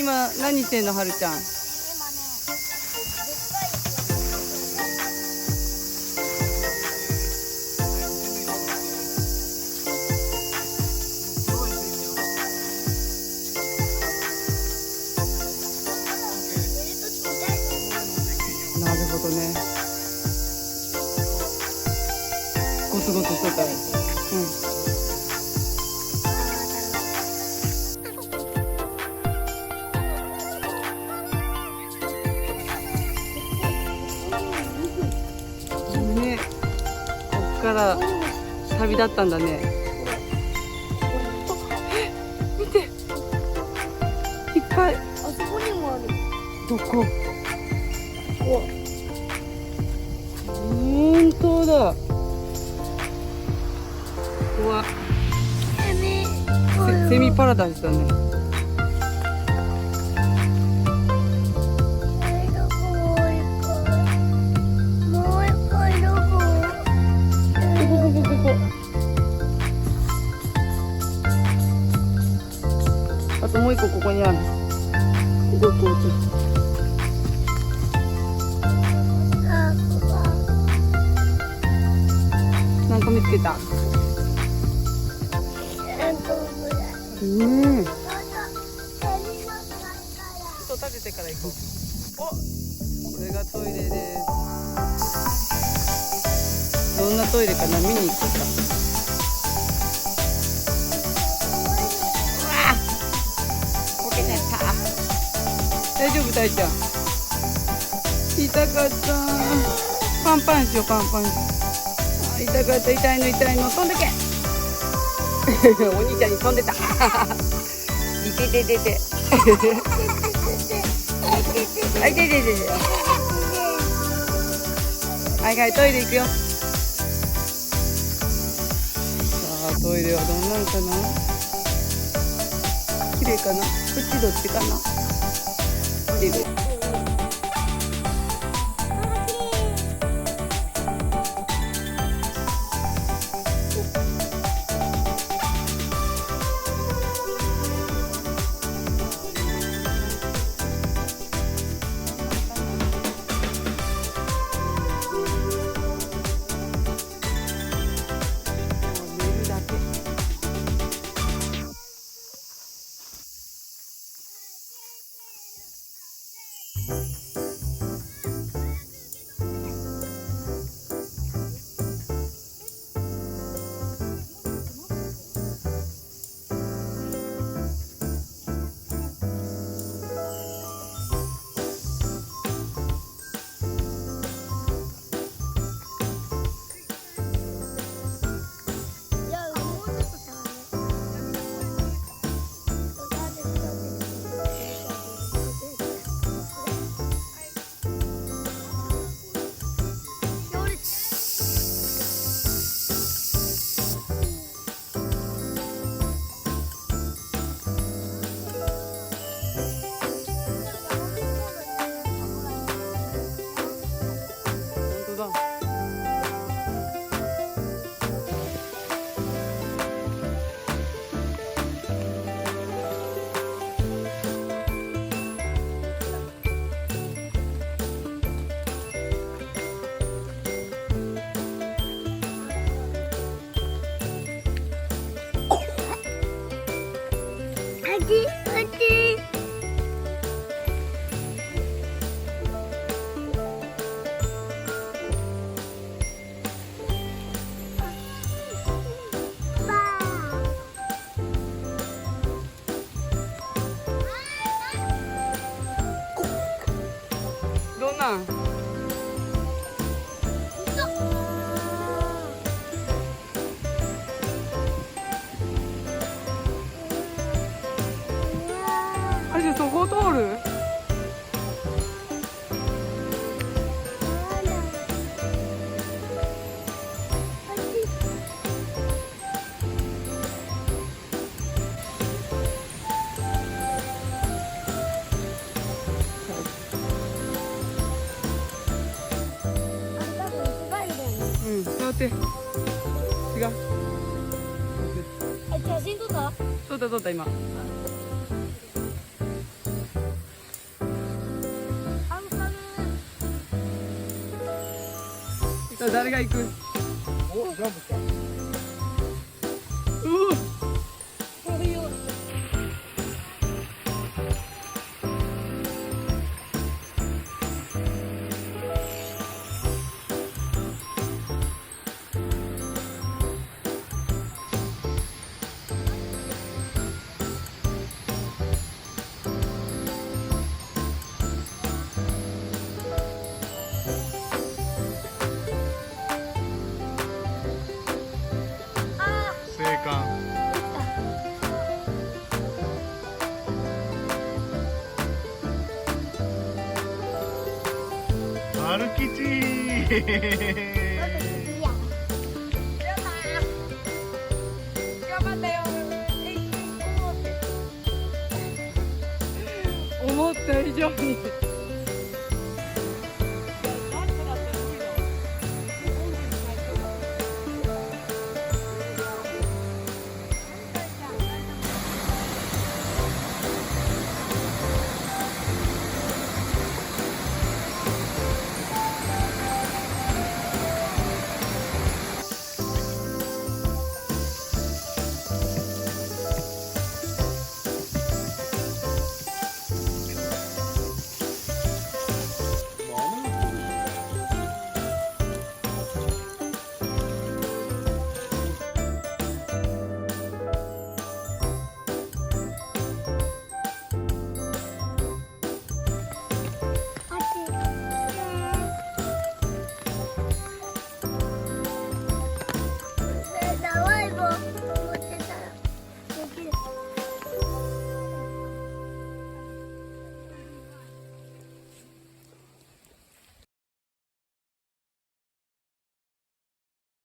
今何してんの、はるちゃん。なるほどね。ゴツゴツしとったら。ね、こっから旅立ったんだね。見て、いっぱい。あそこにもある。どこ？本当だ。ここはセミパラダイスだね。あともう一個ここにある。ここ何個見つけた？ちょっと立ててから行こう。お、これがトイレです。どんなトイレかな、見に行こうか。うわあ、こけちゃった。大丈夫、大ちゃん。痛かった。パンパンしよう、パンパン。痛かった、痛いの、痛いの、飛んでけ。お兄ちゃんに飛んでた。いてててて。はい、で。はいはい、トイレ行くよ。さあ、トイレはどんなのかな。綺麗かな。こっちどっちかな。綺麗。どんなん？あれじゃそこ通る？触って違う。写真撮った？撮った今。誰が行く？お、ジャンプした。歩きち頑張ったよ。思った以上に